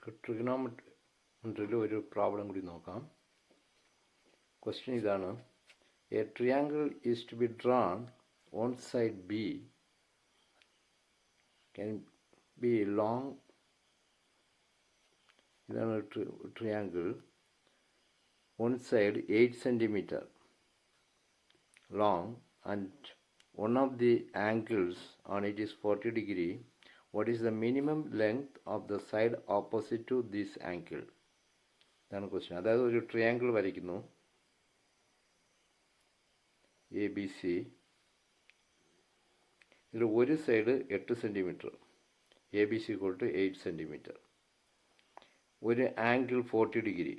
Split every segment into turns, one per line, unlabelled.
നമുക്ക് ട്രിഗണോമെട്രിയിൽ ഒരു പ്രോബ്ലം കൂടി നോക്കാം. ക്വസ്റ്റ്യൻ ഇതാണ്: a triangle is to be drawn on side B can be long. ഇതാണ് triangle. one side 8 centimeter long and one of the angles on it is 40 degree. What is the minimum length of the side opposite to this angle? ഇതാണ് question. അതായത് ഒരു triangle വരയ്ക്കുന്നു, A B C. ഇതിൽ ഒരു side 8 centimetre, A B C equal to 8 centimetre. ഒരു angle 40 degree.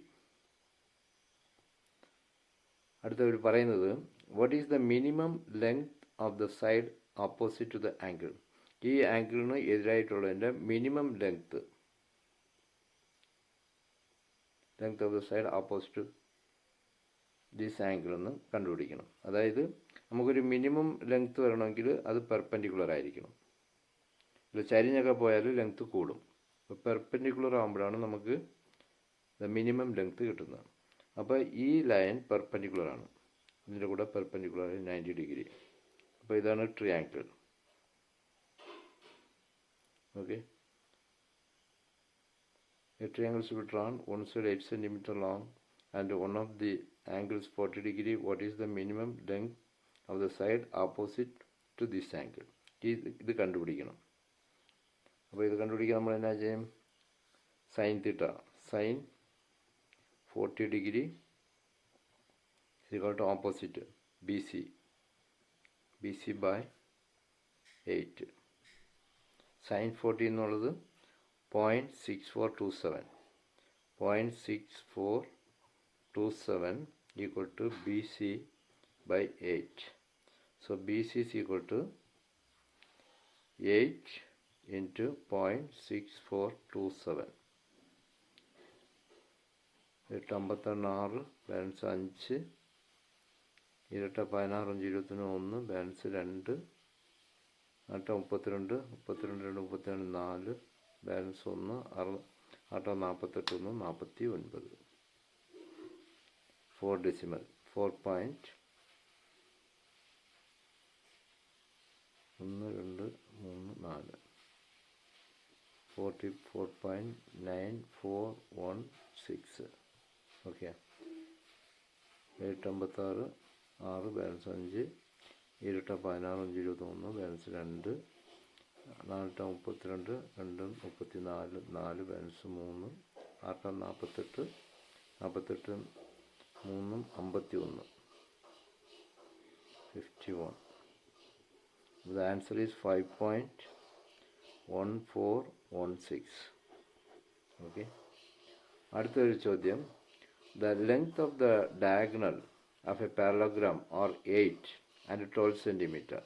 അടുത്തവർ പറയുന്നത് what is the minimum length of the side opposite to the angle. ഈ ആംഗിളിന് എതിരായിട്ടുള്ളതിൻ്റെ minimum length of the side opposite to this angle എന്ന് കണ്ടുപിടിക്കണം. അതായത് നമുക്കൊരു മിനിമം ലെങ്ത് വരണമെങ്കിൽ അത് പെർപെൻഡിക്കുലർ ആയിരിക്കണം. ഇതിൽ ചരിഞ്ഞൊക്കെ പോയാൽ ലെങ്ത് കൂടും. അപ്പോൾ പെർപെൻഡിക്കുലർ ആകുമ്പോഴാണ് നമുക്ക് മിനിമം ലെങ്ത് കിട്ടുന്നത്. അപ്പോൾ ഈ ലൈൻ പെർപെൻഡിക്കുലർ ആണ്, ഇതിൻ്റെ കൂടെ പെർപെൻഡിക്കുലർ 90 ഡിഗ്രി. അപ്പോൾ ഇതാണ് triangle. Okay, a triangle should be drawn, one side 8 centimeter long and one of the angles 40 degree. What is the minimum length of the side opposite to this angle? ഇത് കണ്ടുപിടിക്കണം. അപ്പോൾ ഇത് കണ്ടുപിടിക്കാൻ നമ്മൾ എന്നാ ചെയ്യും? Sine theta, sine 40 degree is equal to opposite BC by 8. Sin 40 എന്നുള്ളത് 0.6427 0.6427 equal to BC by 8. So BC is equal to 8 into 0.6427. 856 balance 5, ഇരട്ട 16 5 21 balance 2, 8 32 32 2 32 4 balance 1, 8 48 1 49. 4 decimal 4.1234 44.9416. Okay, 856 6 balance 5, ഇരട്ട 16 5 21 balance 2, 4 32 2 34 4 balance 3, 8 48 48 3 51 51. The answer is 5.1416. Okay, അടുത്തൊരു ചോദ്യം. The length of the diagonal of a parallelogram are 8 and 12 centimeter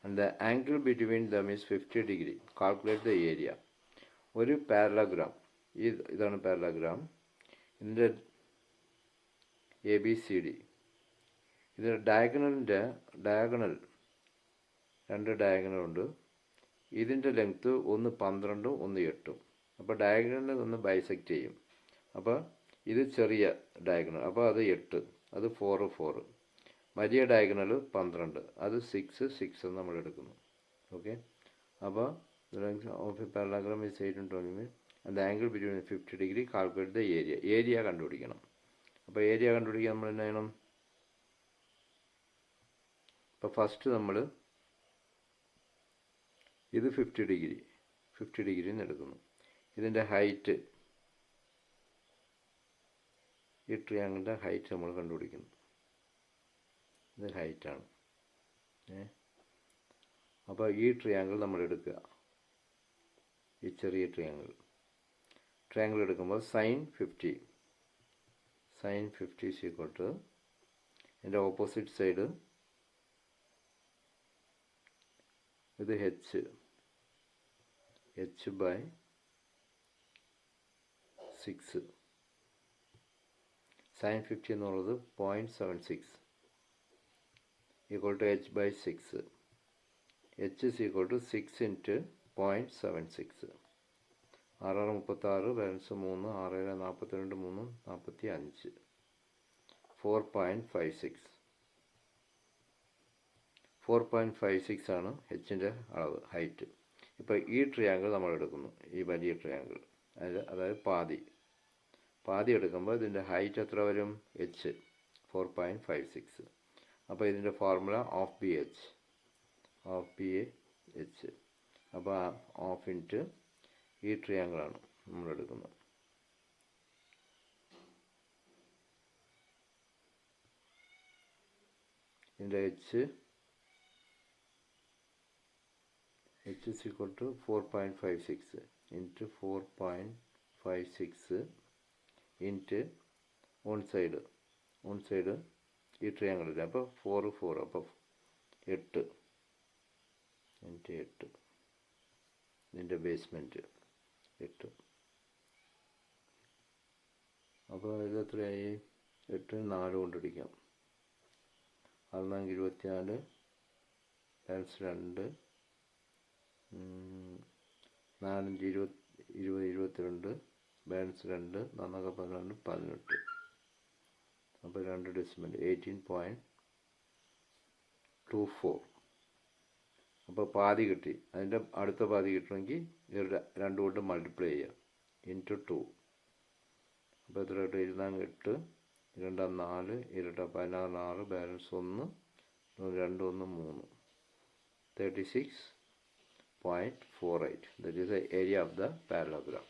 and the angle between them is 50 degree. Calculate the area. ഒരു parallelogram, ഇതാണ് parallelogram. ഇതിൻ്റെ ABCD, ഇതിൻ്റെ diagonal 2 ഡയഗണലുണ്ട്. ഇതിൻ്റെ length ഒന്ന് 12 ഒന്ന് 8. അപ്പോൾ ഡയഗണലിൽ ഒന്ന് ബൈസെക്റ്റ് ചെയ്യും. അപ്പോൾ ഇത് ചെറിയ ഡയഗണൽ, അപ്പോൾ അത് 8, അത് 4 4. വലിയ ഡയഗണൽ 12, അത് 6 6 എന്ന് നമ്മൾ എടുക്കുന്നു. ഓക്കെ, അപ്പോൾ of A parallelogram is 8 and 12 and the angle between 50 degree. Calculate the area. Area കണ്ടുപിടിക്കണം. അപ്പോൾ ഏരിയ കണ്ടുപിടിക്കാൻ നമ്മൾ എന്നാ ചെയ്യണം? അപ്പോൾ ഫസ്റ്റ് നമ്മൾ ഇത് 50 ഡിഗ്രി എന്ന് എടുക്കുന്നു. ഇതിൻ്റെ ഹൈറ്റ്, ഈ ട്രയാങ്കിളിൻ്റെ ഹൈറ്റ് നമ്മൾ കണ്ടുപിടിക്കുന്നു. ഇത് ഹൈറ്റാണ്. അപ്പോൾ ഈ ട്രയാങ്കിൾ നമ്മൾ എടുക്കുക, ഈ ചെറിയ ട്രയാങ്കിൾ എടുക്കുമ്പോൾ സൈൻ 50 is equal to, എൻ്റെ ഓപ്പോസിറ്റ് സൈഡ് ഇത് h by 6. സൈൻ 50 എന്നുള്ളത് 0.76 equal to h by 6. h is equal to 6 into 0.76. 6 36, balance 3, 6 42, 3 45, 4.56. 4.56 ആണ് എച്ചിൻ്റെ അളവ്, ഹൈറ്റ്. ഇപ്പോൾ ഈ ട്രയാങ്കിൾ നമ്മൾ എടുക്കുന്നു, ഈ വലിയ ട്രയാങ്കിൾ, അതായത് പാതി എടുക്കുമ്പോൾ ഇതിൻ്റെ ഹൈറ്റ് എത്ര വരും? എച്ച് 4.56. അപ്പോൾ ഇതിൻ്റെ ഫോർമുല ഓഫ് ബി എച്ച്. അപ്പോൾ ഓഫ് ഇൻറ്റ് ഈ ട്രയാങ്കിളാണ് നമ്മൾ എടുക്കുന്നത്. ഇതിൻ്റെ H is equal to 4.56 into 4.56 into one side ഈ ട്രയാങ്കിളിൽ. അപ്പോൾ 4 അപ്പോൾ 8 into 8 ഇതിൻ്റെ ബേസ്മെൻറ്റ് 8. അപ്പോൾ ഇത് എത്രയായി? 8 4 കൊണ്ടിരിക്കാം. 6 24, ബാലൻസ് 2, 4 20 22, ബാലൻസ് 2, 4 12 18. അപ്പോൾ 2 ഡെസിമൽ 18.24. അപ്പോൾ പാതി കിട്ടി. അതിൻ്റെ അടുത്ത പാതി കിട്ടണമെങ്കിൽ ഇവരുടെ 2 കൊണ്ട് മൾട്ടിപ്ലൈ ചെയ്യുക, ഇൻറ്റു 2. അപ്പോൾ എത്ര കിട്ടും? 28, 2 4, 16 6, balance 1, 2 1 3, 36.48. That is the area of the parallelogram.